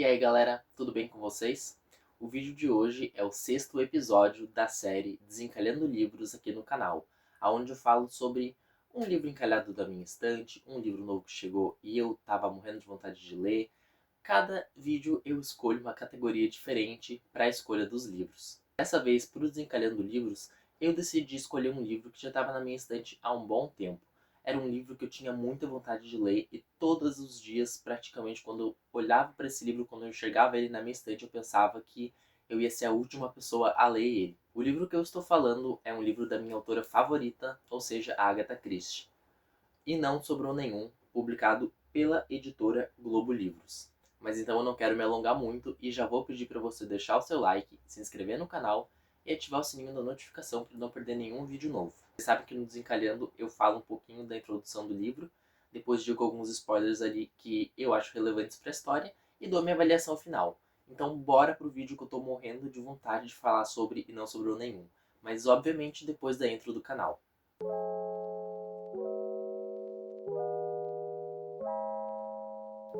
E aí galera, tudo bem com vocês? O vídeo de hoje é o sexto episódio da série Desencalhando Livros aqui no canal, onde eu falo sobre um livro encalhado da minha estante, um livro novo que chegou e eu tava morrendo de vontade de ler. Cada vídeo eu escolho uma categoria diferente para a escolha dos livros. Dessa vez, para o Desencalhando Livros, eu decidi escolher um livro que já estava na minha estante há um bom tempo. Era um livro que eu tinha muita vontade de ler e todos os dias, praticamente, quando eu olhava para esse livro, quando eu enxergava ele na minha estante, eu pensava que eu ia ser a última pessoa a ler ele. O livro que eu estou falando é um livro da minha autora favorita, ou seja, a Agatha Christie. E não sobrou nenhum, publicado pela editora Globo Livros. Mas então eu não quero me alongar muito e já vou pedir para você deixar o seu like, se inscrever no canal e ativar o sininho da notificação para não perder nenhum vídeo novo. Você sabe que no Desencalhando eu falo um pouquinho da introdução do livro, depois digo alguns spoilers ali que eu acho relevantes para a história e dou minha avaliação final. Então bora pro vídeo que eu tô morrendo de vontade de falar sobre e não sobrou nenhum. Mas obviamente depois da intro do canal.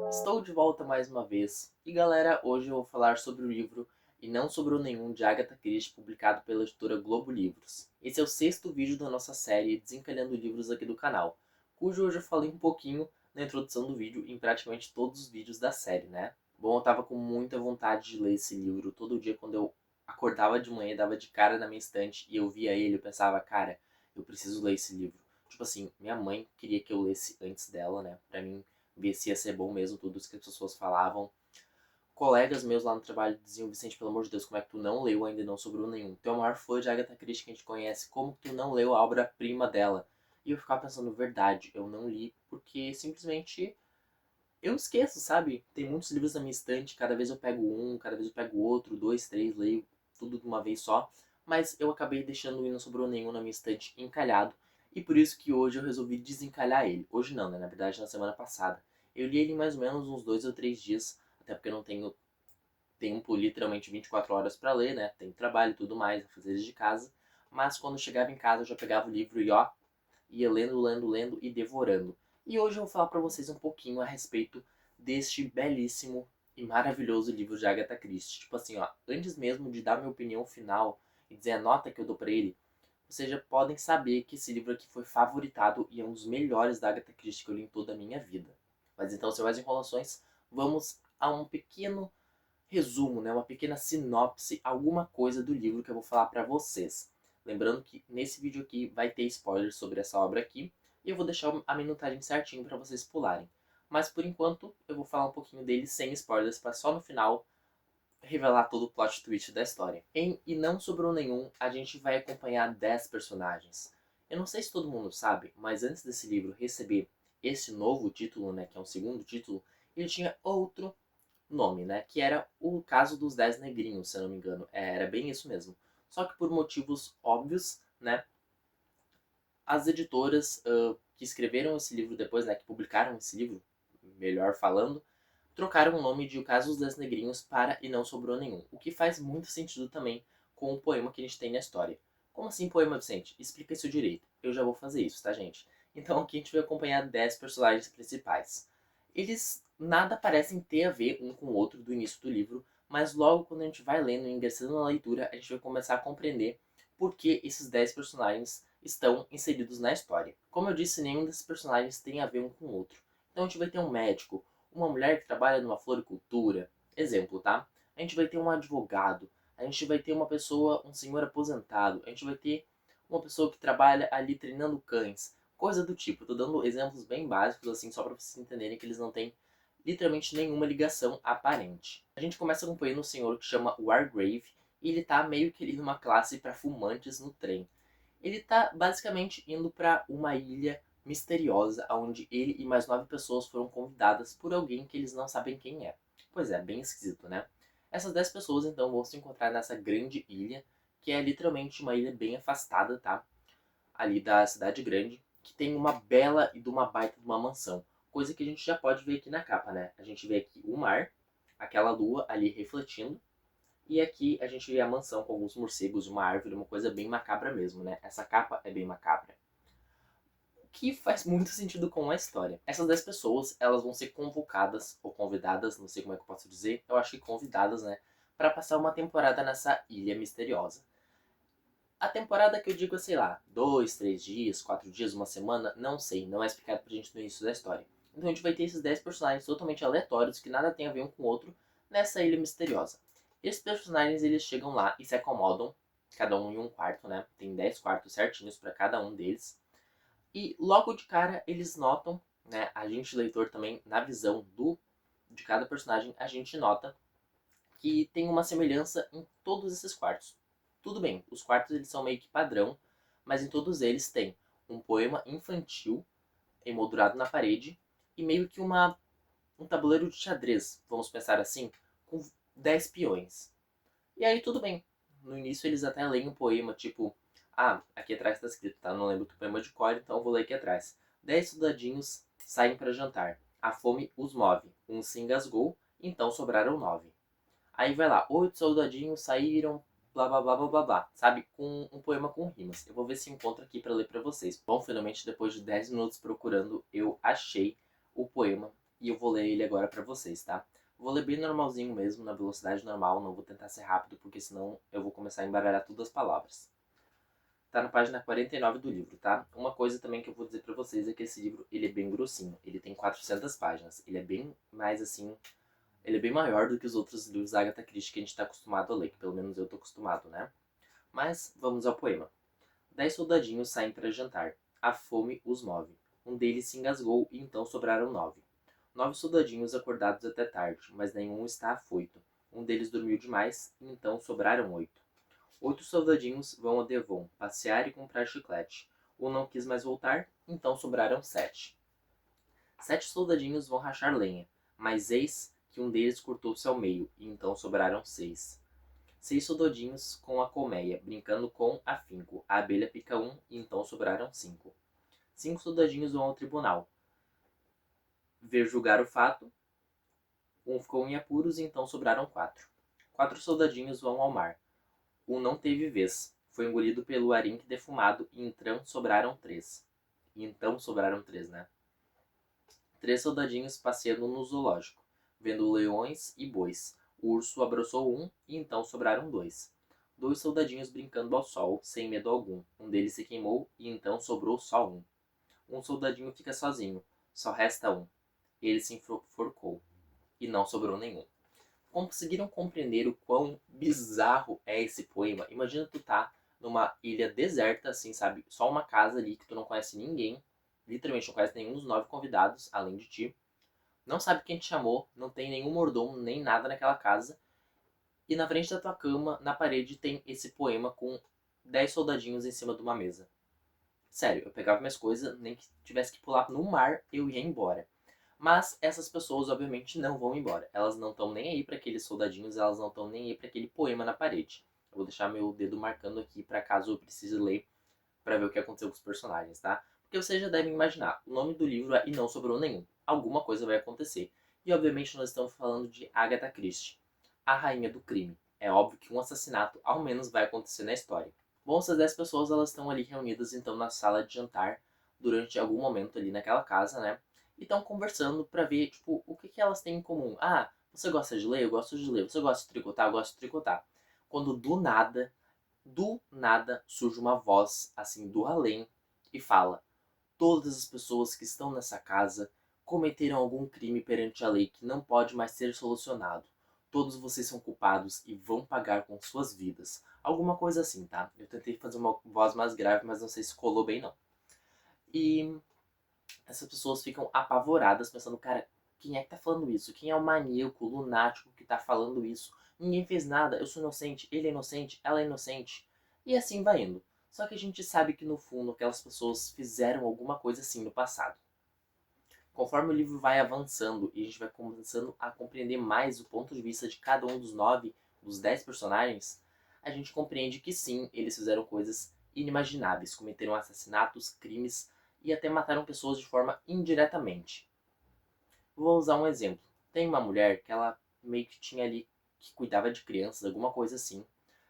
Estou de volta mais uma vez. E galera, hoje eu vou falar sobre o livro E Não Sobrou Nenhum de Agatha Christie, publicado pela editora Globo Livros. Esse é o sexto vídeo da nossa série Desencalhando Livros aqui do canal, cujo hoje eu falei um pouquinho na introdução do vídeo em praticamente todos os vídeos da série, né? Bom, eu tava com muita vontade de ler esse livro. Todo dia quando eu acordava de manhã, dava de cara na minha estante e eu via ele, eu pensava, cara, eu preciso ler esse livro. Tipo assim, minha mãe queria que eu lesse antes dela, né? Pra mim ver se ia ser bom mesmo tudo isso que as pessoas falavam. Colegas meus lá no trabalho diziam, Vicente, pelo amor de Deus, como é que tu não leu ainda não sobrou nenhum? Tu é o maior fã de Agatha Christie que a gente conhece, como que tu não leu a obra-prima dela? E eu ficava pensando, verdade, eu não li porque simplesmente eu esqueço, sabe? Tem muitos livros na minha estante, cada vez eu pego um, cada vez eu pego outro, dois, três, leio tudo de uma vez só. Mas eu acabei deixando o E Não Sobrou Nenhum na minha estante encalhado. E por isso que hoje eu resolvi desencalhar ele. Hoje não, né? Na verdade, na semana passada. Eu li ele em mais ou menos uns 2 ou 3 dias. Até porque eu não tenho tempo, literalmente 24 horas para ler, né? Tem trabalho e tudo mais, fazer de casa. Mas quando eu chegava em casa, eu já pegava o livro e ó, ia lendo, lendo, lendo e devorando. E hoje eu vou falar para vocês um pouquinho a respeito deste belíssimo e maravilhoso livro de Agatha Christie. Tipo assim, ó, antes mesmo de dar minha opinião final e dizer a nota que eu dou para ele, vocês já podem saber que esse livro aqui foi favoritado e é um dos melhores da Agatha Christie que eu li em toda a minha vida. Mas então, sem mais enrolações, vamos a um pequeno resumo, né, uma pequena sinopse, alguma coisa do livro que eu vou falar para vocês. Lembrando que nesse vídeo aqui vai ter spoilers sobre essa obra aqui, e eu vou deixar a minutagem certinho para vocês pularem. Mas por enquanto eu vou falar um pouquinho dele sem spoilers, para só no final revelar todo o plot twist da história. Em E Não Sobrou Nenhum, a gente vai acompanhar 10 personagens. Eu não sei se todo mundo sabe, mas antes desse livro receber esse novo título, né, que é um segundo título, ele tinha outro nome, né? Que era o caso dos 10 negrinhos, se eu não me engano. Era bem isso mesmo. Só que por motivos óbvios, né? As editoras que escreveram esse livro depois, né? Que publicaram esse livro, melhor falando, trocaram o nome de O Caso dos 10 Negrinhos para E Não Sobrou Nenhum. O que faz muito sentido também com o poema que a gente tem na história. Como assim poema, Vicente? Explica isso direito. Eu já vou fazer isso, tá, gente? Então aqui a gente vai acompanhar 10 personagens principais. Eles nada parecem ter a ver um com o outro do início do livro, mas logo quando a gente vai lendo e ingressando na leitura, a gente vai começar a compreender por que esses 10 personagens estão inseridos na história. Como eu disse, nenhum desses personagens tem a ver um com o outro. Então a gente vai ter um médico, uma mulher que trabalha numa floricultura, exemplo, tá? A gente vai ter um advogado, a gente vai ter uma pessoa, um senhor aposentado, a gente vai ter uma pessoa que trabalha ali treinando cães, coisa do tipo. Tô dando exemplos bem básicos assim só para vocês entenderem que eles não têm literalmente nenhuma ligação aparente. A gente começa acompanhando um senhor que chama Wargrave e ele tá meio que ali numa classe para fumantes no trem. Ele tá basicamente indo para uma ilha misteriosa, onde ele e mais 9 pessoas foram convidadas por alguém que eles não sabem quem é. Pois é, bem esquisito, né? Essas 10 pessoas então vão se encontrar nessa grande ilha, que é literalmente uma ilha bem afastada, tá? Ali da cidade grande, que tem uma bela e de uma baita de uma mansão. Coisa que a gente já pode ver aqui na capa, né? A gente vê aqui o mar, aquela lua ali refletindo, e aqui a gente vê a mansão com alguns morcegos, uma árvore, uma coisa bem macabra mesmo, né? Essa capa é bem macabra. que faz muito sentido com a história. Essas 10 pessoas, elas vão ser convocadas, ou convidadas, não sei como é que eu posso dizer, eu acho que convidadas, né, para passar uma temporada nessa ilha misteriosa. A temporada que eu digo é, sei lá, 2, 3 dias, 4 dias, uma semana, não sei, não é explicado pra gente no início da história. Então a gente vai ter esses 10 personagens totalmente aleatórios, que nada tem a ver um com o outro, nessa ilha misteriosa. Esses personagens, eles chegam lá e se acomodam, cada um em um quarto, né, tem 10 quartos certinhos para cada um deles. E logo de cara eles notam, né, a gente leitor também, na visão de cada personagem, a gente nota que tem uma semelhança em todos esses quartos. Tudo bem, os quartos eles são meio que padrão, mas em todos eles tem um poema infantil emoldurado na parede e meio que um tabuleiro de xadrez, vamos pensar assim, com 10 peões. E aí tudo bem. No início eles até leem um poema, tipo, aqui atrás está escrito, tá? Não lembro do poema de cor, então eu vou ler aqui atrás. 10 soldadinhos saem para jantar. A fome os move. Um se engasgou, então sobraram 9. Aí vai lá, 8 soldadinhos saíram, blá blá blá blá blá blá, sabe? Com um poema com rimas. Eu vou ver se encontro aqui para ler para vocês. Bom, finalmente, depois de 10 minutos procurando, eu achei o poema e eu vou ler ele agora para vocês, tá? Vou ler bem normalzinho mesmo, na velocidade normal, não vou tentar ser rápido, porque senão eu vou começar a embaralhar todas as palavras. Tá na página 49 do livro, tá? Uma coisa também que eu vou dizer pra vocês é que esse livro, ele é bem grossinho. Ele tem 400 páginas. Ele é bem mais, assim... Ele é bem maior do que os outros livros da Agatha Christie que a gente tá acostumado a ler, que pelo menos eu tô acostumado, né? Mas, vamos ao poema. 10 soldadinhos saem para jantar. A fome os move. Um deles se engasgou e então sobraram 9. 9 soldadinhos acordados até tarde, mas nenhum está afoito. Um deles dormiu demais e então sobraram 8. 8 soldadinhos vão a Devon passear e comprar chiclete. Um não quis mais voltar, então sobraram 7. 7 soldadinhos vão rachar lenha, mas eis que um deles cortou-se ao meio, e então sobraram 6. 6 soldadinhos com a colmeia, brincando com afinco. A abelha pica um, e então sobraram 5. 5 soldadinhos vão ao tribunal, ver julgar o fato. Um ficou em apuros, e então sobraram 4. 4 soldadinhos vão ao mar. Um não teve vez. Foi engolido pelo arenque defumado, e então sobraram 3. E então sobraram 3, né? 3 soldadinhos passeando no zoológico, vendo leões e bois. O urso abraçou um, e então sobraram 2. 2 soldadinhos brincando ao sol, sem medo algum. Um deles se queimou, e então sobrou só um. Um soldadinho fica sozinho, só resta um. Ele se enforcou, e não sobrou nenhum. Conseguiram compreender o quão bizarro é esse poema? Imagina tu tá numa ilha deserta, assim, sabe? Só uma casa ali que tu não conhece ninguém. Literalmente não conhece nenhum dos 9 convidados, além de ti. Não sabe quem te chamou, não tem nenhum mordomo, nem nada naquela casa. E na frente da tua cama, na parede, tem esse poema com 10 soldadinhos em cima de uma mesa. Sério, eu pegava minhas coisas, nem que tivesse que pular no mar, eu ia embora. Mas essas pessoas, obviamente, não vão embora. Elas não estão nem aí para aqueles soldadinhos, elas não estão nem aí para aquele poema na parede. Eu vou deixar meu dedo marcando aqui para caso eu precise ler para ver o que aconteceu com os personagens, tá? Porque vocês já devem imaginar, o nome do livro é E Não Sobrou Nenhum. Alguma coisa vai acontecer. E obviamente nós estamos falando de Agatha Christie, a rainha do crime. É óbvio que um assassinato ao menos vai acontecer na história. Bom, essas 10 pessoas elas estão ali reunidas então na sala de jantar durante algum momento ali naquela casa, né? E estão conversando para ver tipo o que elas têm em comum. Você gosta de ler? Eu gosto de ler. Você gosta de tricotar? Eu gosto de tricotar. Quando do nada surge uma voz assim do além e fala: todas as pessoas que estão nessa casa cometeram algum crime perante a lei que não pode mais ser solucionado. Todos vocês são culpados e vão pagar com suas vidas. Alguma coisa assim, tá? Eu tentei fazer uma voz mais grave, mas não sei se colou bem não. E essas pessoas ficam apavoradas, pensando, cara, quem é que tá falando isso? Quem é o maníaco, o lunático que tá falando isso? Ninguém fez nada, eu sou inocente, ele é inocente, ela é inocente. E assim vai indo. Só que a gente sabe que no fundo aquelas pessoas fizeram alguma coisa assim no passado. Conforme o livro vai avançando e a gente vai começando a compreender mais o ponto de vista de cada um dos 9, dos 10 personagens, a gente compreende que sim, eles fizeram coisas inimagináveis, cometeram assassinatos, crimes e até mataram pessoas de forma indiretamente. Vou usar um exemplo. Tem uma mulher que ela meio que tinha ali, que cuidava de crianças, alguma coisa assim.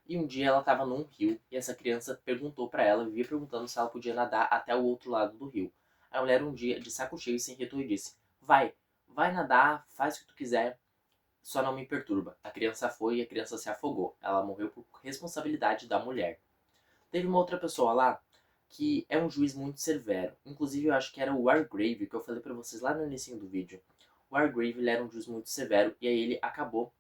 E um dia ela estava num rio e essa criança perguntou para ela, vivia perguntando se ela podia nadar até o outro lado do rio. A mulher um dia, de saco cheio, se irritou e disse: vai nadar, faz o que tu quiser, só não me perturba. A criança foi e a criança se afogou. Ela morreu por responsabilidade da mulher. Teve uma outra pessoa lá que é um juiz muito severo. Inclusive, eu acho que era o Wargrave, que eu falei pra vocês lá no início do vídeo. O Wargrave, ele era um juiz muito severo e aí ele acabou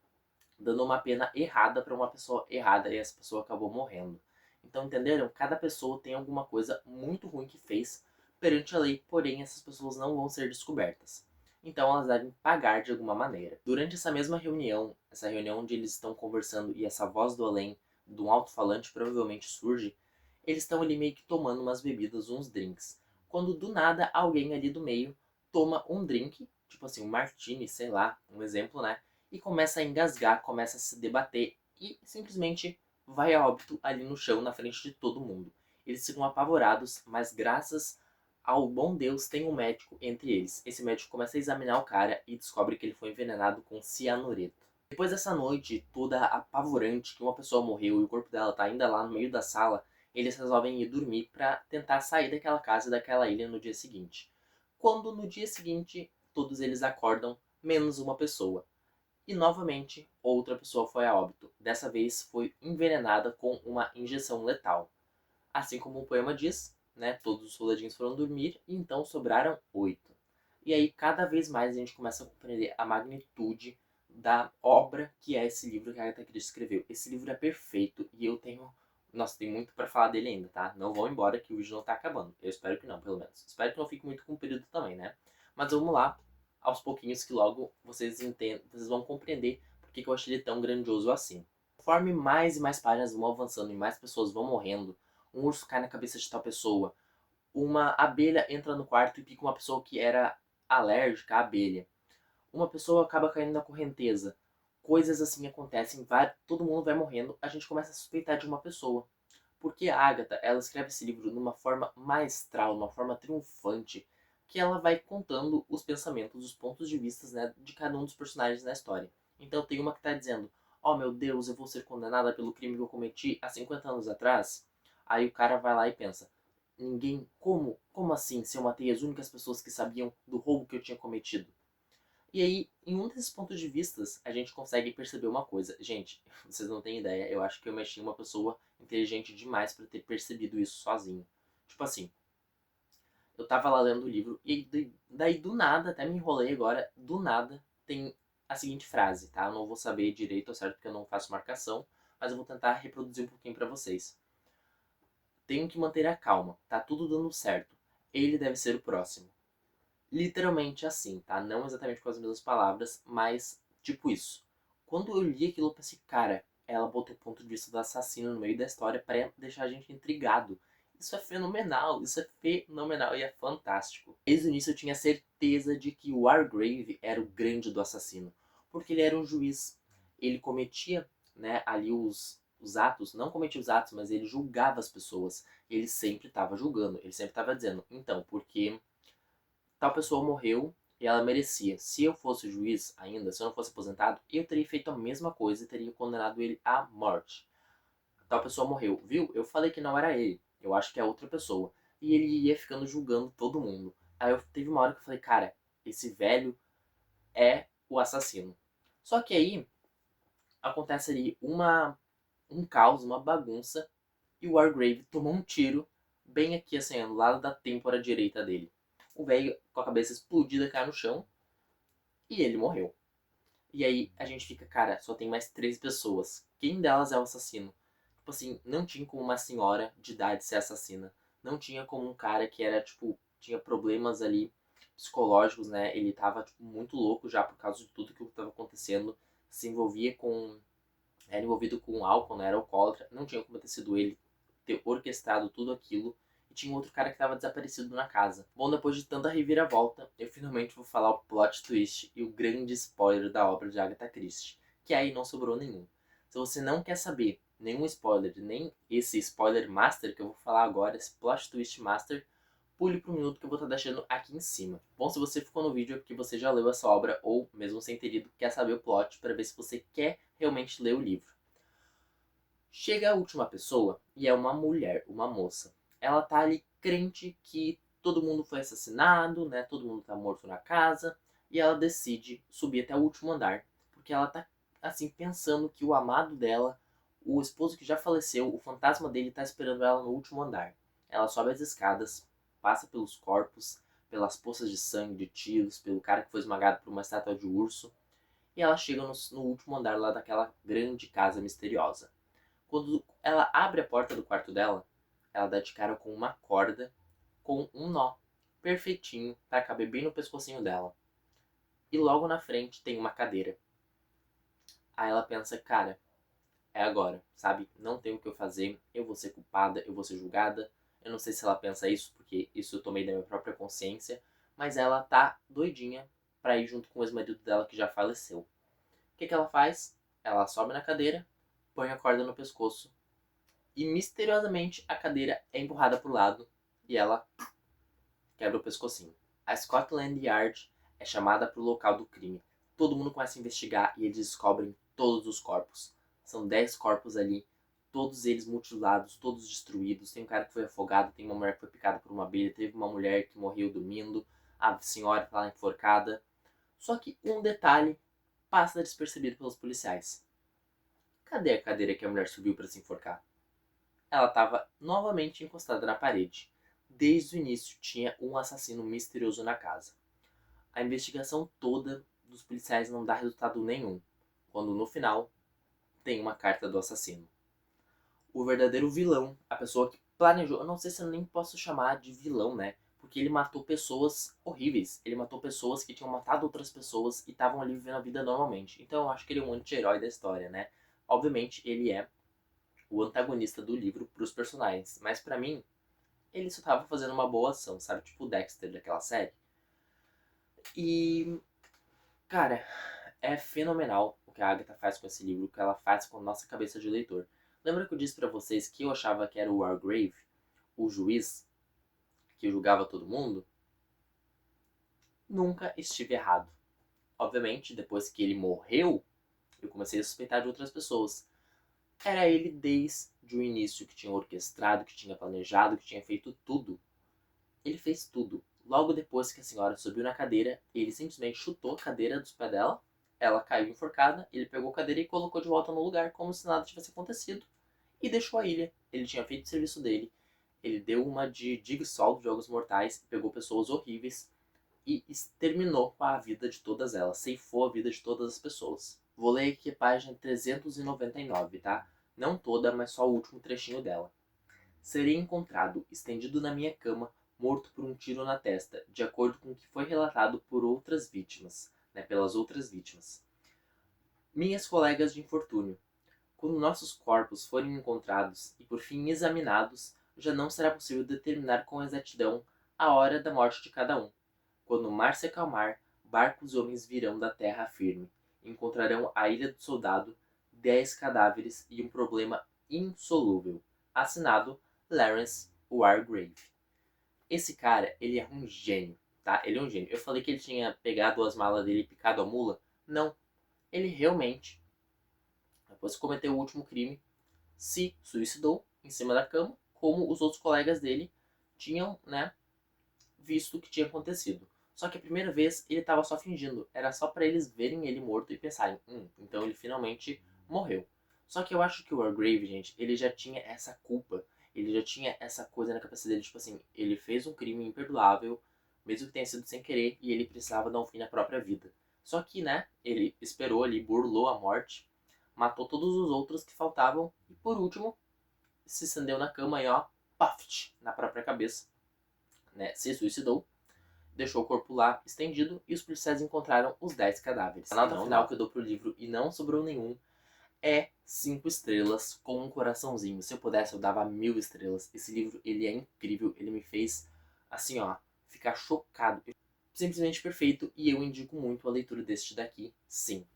dando uma pena errada pra uma pessoa errada e essa pessoa acabou morrendo. Então, entenderam? Cada pessoa tem alguma coisa muito ruim que fez perante a lei, porém essas pessoas não vão ser descobertas. Então elas devem pagar de alguma maneira. Durante essa mesma reunião, essa reunião onde eles estão conversando e essa voz do além, de um alto-falante, provavelmente surge, eles estão ali meio que tomando umas bebidas, uns drinks. Quando do nada alguém ali do meio toma um drink, tipo assim, um martini, sei lá, um exemplo, né? E começa a engasgar, começa a se debater e simplesmente vai a óbito ali no chão, na frente de todo mundo. Eles ficam apavorados, mas graças ao bom Deus tem um médico entre eles. Esse médico começa a examinar o cara e descobre que ele foi envenenado com cianureto. Depois dessa noite toda apavorante, que uma pessoa morreu e o corpo dela tá ainda lá no meio da sala, eles resolvem ir dormir para tentar sair daquela casa e daquela ilha no dia seguinte. Quando no dia seguinte todos eles acordam, menos uma pessoa. E novamente, outra pessoa foi a óbito. Dessa vez foi envenenada com uma injeção letal. Assim como o poema diz, né, todos os soldadinhos foram dormir e então sobraram 8. E aí cada vez mais a gente começa a compreender a magnitude da obra que é esse livro que a Agatha Christie escreveu. Esse livro é perfeito e eu tenho... Nossa, tem muito pra falar dele ainda, tá? Não vão embora que o vídeo não tá acabando. Eu espero que não, pelo menos. Espero que não fique muito comprido também, né? Mas vamos lá, aos pouquinhos que logo vocês entendem, vocês vão compreender porque que eu achei ele tão grandioso assim. Conforme mais e mais páginas vão avançando e mais pessoas vão morrendo, um urso cai na cabeça de tal pessoa, uma abelha entra no quarto e pica uma pessoa que era alérgica à abelha, uma pessoa acaba caindo na correnteza, coisas assim acontecem, todo mundo vai morrendo, a gente começa a suspeitar de uma pessoa. Porque a Agatha, ela escreve esse livro numa forma maestral, numa forma triunfante, que ela vai contando os pensamentos, os pontos de vista, né, de cada um dos personagens na história. Então tem uma que está dizendo: oh meu Deus, eu vou ser condenada pelo crime que eu cometi há 50 anos atrás. Aí o cara vai lá e pensa: ninguém, como assim, se eu matei as únicas pessoas que sabiam do roubo que eu tinha cometido? E aí, em um desses pontos de vistas, a gente consegue perceber uma coisa. Gente, vocês não têm ideia, eu acho que eu mexi em uma pessoa inteligente demais pra ter percebido isso sozinho. Tipo assim, eu tava lá lendo o livro e daí do nada, até me enrolei agora, do nada tem a seguinte frase, tá? Eu não vou saber direito ao certo porque eu não faço marcação, mas eu vou tentar reproduzir um pouquinho pra vocês. Tenho que manter a calma, tá tudo dando certo. Ele deve ser o próximo. Literalmente assim, tá? Não exatamente com as mesmas palavras, mas tipo isso. Quando eu li aquilo, eu pensei, cara, ela botou o ponto de vista do assassino no meio da história pra deixar a gente intrigado. Isso é fenomenal, isso é fenomenal e é fantástico. Desde o início eu tinha certeza de que o Wargrave era o grande do assassino, porque ele era um juiz. Ele cometia, né, ali os atos, não cometia os atos, mas ele julgava as pessoas. Ele sempre estava julgando, ele sempre estava dizendo, então, porque tal pessoa morreu e ela merecia. Se eu fosse juiz ainda, se eu não fosse aposentado, eu teria feito a mesma coisa e teria condenado ele à morte. Tal pessoa morreu, viu? Eu falei que não era ele. Eu acho que é outra pessoa. E ele ia ficando julgando todo mundo. Aí eu teve uma hora que eu falei, cara, esse velho é o assassino. Só que aí acontece ali um caos, uma bagunça, e o Wargrave tomou um tiro bem aqui assim, do lado da têmpora direita dele. O velho com a cabeça explodida cai no chão e ele morreu. E aí a gente fica, cara, só tem mais 3 pessoas. Quem delas é o assassino? Tipo assim, não tinha como uma senhora de idade ser assassina. Não tinha como um cara que era, tipo, tinha problemas ali psicológicos, né? Ele tava, tipo, muito louco já por causa de tudo que estava acontecendo. Se envolvia com... Era envolvido com álcool, né? Era alcoólatra. Não tinha como ter sido ele ter orquestrado tudo aquilo. E tinha outro cara que estava desaparecido na casa. Bom, depois de tanta reviravolta, eu finalmente vou falar o plot twist e o grande spoiler da obra de Agatha Christie, que aí não sobrou nenhum. Se você não quer saber nenhum spoiler, nem esse spoiler master que eu vou falar agora, esse plot twist master, pule pro minuto que eu vou estar deixando aqui em cima. Bom, se você ficou no vídeo é porque você já leu essa obra, ou mesmo sem ter lido, quer saber o plot para ver se você quer realmente ler o livro. Chega a última pessoa e é uma mulher, uma moça. Ela tá ali crente que todo mundo foi assassinado, né? Todo mundo tá morto na casa. E ela decide subir até o último andar, porque ela tá, assim, pensando que o amado dela, o esposo que já faleceu, o fantasma dele tá esperando ela no último andar. Ela sobe as escadas, passa pelos corpos, pelas poças de sangue, de tiros, pelo cara que foi esmagado por uma estátua de urso, e ela chega no último andar lá daquela grande casa misteriosa. Quando ela abre a porta do quarto dela, ela dá de cara com uma corda com um nó perfeitinho para caber bem no pescocinho dela. E logo na frente tem uma cadeira. Aí ela pensa, cara, é agora, sabe? Não tem o que eu fazer, eu vou ser culpada, eu vou ser julgada. Eu não sei se ela pensa isso, porque isso eu tomei da minha própria consciência, mas ela tá doidinha pra ir junto com o ex-marido dela que já faleceu. O que ela faz? Ela sobe na cadeira, põe a corda no pescoço e misteriosamente a cadeira é empurrada pro lado e ela quebra o pescocinho. A Scotland Yard é chamada pro local do crime. Todo mundo começa a investigar e eles descobrem todos os corpos. São 10 corpos ali, todos eles mutilados, todos destruídos. Tem um cara que foi afogado, tem uma mulher que foi picada por uma abelha, teve uma mulher que morreu dormindo, a senhora tá lá enforcada. Só que um detalhe passa despercebido pelos policiais. Cadê a cadeira que a mulher subiu para se enforcar? Ela estava novamente encostada na parede. Desde o início tinha um assassino misterioso na casa. A investigação toda dos policiais não dá resultado nenhum, quando no final tem uma carta do assassino. O verdadeiro vilão, a pessoa que planejou, eu não sei se eu nem posso chamar de vilão, né? Porque ele matou pessoas horríveis. Ele matou pessoas que tinham matado outras pessoas e estavam ali vivendo a vida normalmente. Então eu acho que ele é um anti-herói da história, né? Obviamente ele é o antagonista do livro para os personagens, mas para mim ele só tava fazendo uma boa ação, sabe? Tipo o Dexter daquela série. E, cara, é fenomenal o que a Agatha faz com esse livro, o que ela faz com a nossa cabeça de leitor. Lembra que eu disse pra vocês que eu achava que era o Wargrave, o juiz que julgava todo mundo? Nunca estive errado. Obviamente, depois que ele morreu, eu comecei a suspeitar de outras pessoas. Era ele desde o início que tinha orquestrado, que tinha planejado, que tinha feito tudo. Ele fez tudo. Logo depois que a senhora subiu na cadeira, ele simplesmente chutou a cadeira dos pés dela, ela caiu enforcada, ele pegou a cadeira e colocou de volta no lugar como se nada tivesse acontecido e deixou a ilha. Ele tinha feito o serviço dele, ele deu uma de Jigsaw de Jogos Mortais, pegou pessoas horríveis e exterminou com a vida de todas elas, ceifou a vida de todas as pessoas. Vou ler aqui a página 399, tá? Não toda, mas só o último trechinho dela. Serei encontrado, estendido na minha cama, morto por um tiro na testa, de acordo com o que foi relatado por outras vítimas, né, pelas outras vítimas. Minhas colegas de infortúnio. Quando nossos corpos forem encontrados e por fim examinados, já não será possível determinar com exatidão a hora da morte de cada um. Quando o mar se acalmar, barcos e homens virão da terra firme. Encontrarão a Ilha do Soldado, 10 cadáveres e um problema insolúvel. Assinado Lawrence Wargrave. Esse cara, ele é um gênio, tá? Ele é um gênio. Eu falei que ele tinha pegado as malas dele e picado a mula. Não. Ele realmente, depois que cometeu o último crime, se suicidou em cima da cama, como os outros colegas dele tinham, né, visto o que tinha acontecido. Só que a primeira vez ele estava só fingindo. Era só para eles verem ele morto e pensarem, então ele finalmente morreu. Só que eu acho que o Wargrave, gente, ele já tinha essa culpa. Ele já tinha essa coisa na cabeça dele, tipo assim, ele fez um crime imperdoável, mesmo que tenha sido sem querer, e ele precisava dar um fim na própria vida. Só que, né, ele esperou ali, burlou a morte, matou todos os outros que faltavam, e por último, se estendeu na cama e ó, paft, na própria cabeça, né, se suicidou, deixou o corpo lá estendido e os policiais encontraram os 10 cadáveres. A nota final que eu dou pro livro, e não sobrou nenhum, é 5 estrelas com um coraçãozinho. Se eu pudesse, eu dava 1000 estrelas. Esse livro, ele é incrível, ele me fez, assim ó, ficar chocado. Simplesmente perfeito, e eu indico muito a leitura deste daqui, sim.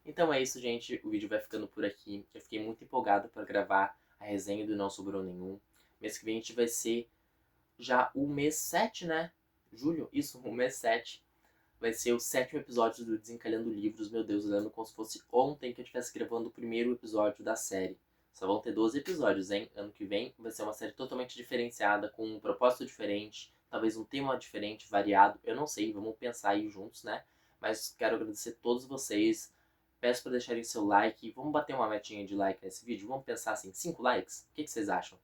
Então é isso, gente, o vídeo vai ficando por aqui. Eu fiquei muito empolgado para gravar a resenha do Não Sobrou Nenhum. Mês que vem a gente vai ser já o mês 7, né? Julho, isso, o mês 7. Vai ser o 7º episódio do Desencalhando Livros. Meu Deus, eu lembro como se fosse ontem que eu estivesse gravando o primeiro episódio da série. Só vão ter 12 episódios, hein? Ano que vem vai ser uma série totalmente diferenciada, com um propósito diferente. talvez um tema diferente, variado, eu não sei, vamos pensar aí juntos, né? Mas quero agradecer a todos vocês, peço para deixarem seu like, vamos bater uma metinha de like nesse vídeo, vamos pensar assim, 5 likes? O que vocês acham?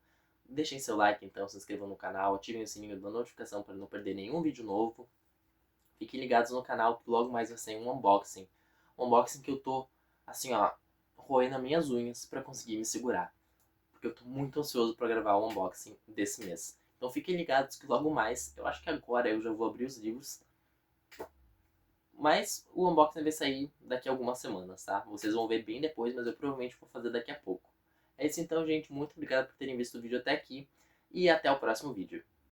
Deixem seu like então, se inscrevam no canal, ativem o sininho da notificação para não perder nenhum vídeo novo. Fiquem ligados no canal que logo mais vai sair um unboxing. Um unboxing que eu tô, assim ó, roendo as minhas unhas para conseguir me segurar. Porque eu tô muito ansioso para gravar o unboxing desse mês. Então fiquem ligados que logo mais, eu acho que agora eu já vou abrir os livros. Mas o unboxing vai sair daqui a algumas semanas, tá? Vocês vão ver bem depois, mas eu provavelmente vou fazer daqui a pouco. É isso então, gente. Muito obrigado por terem visto o vídeo até aqui. E até o próximo vídeo.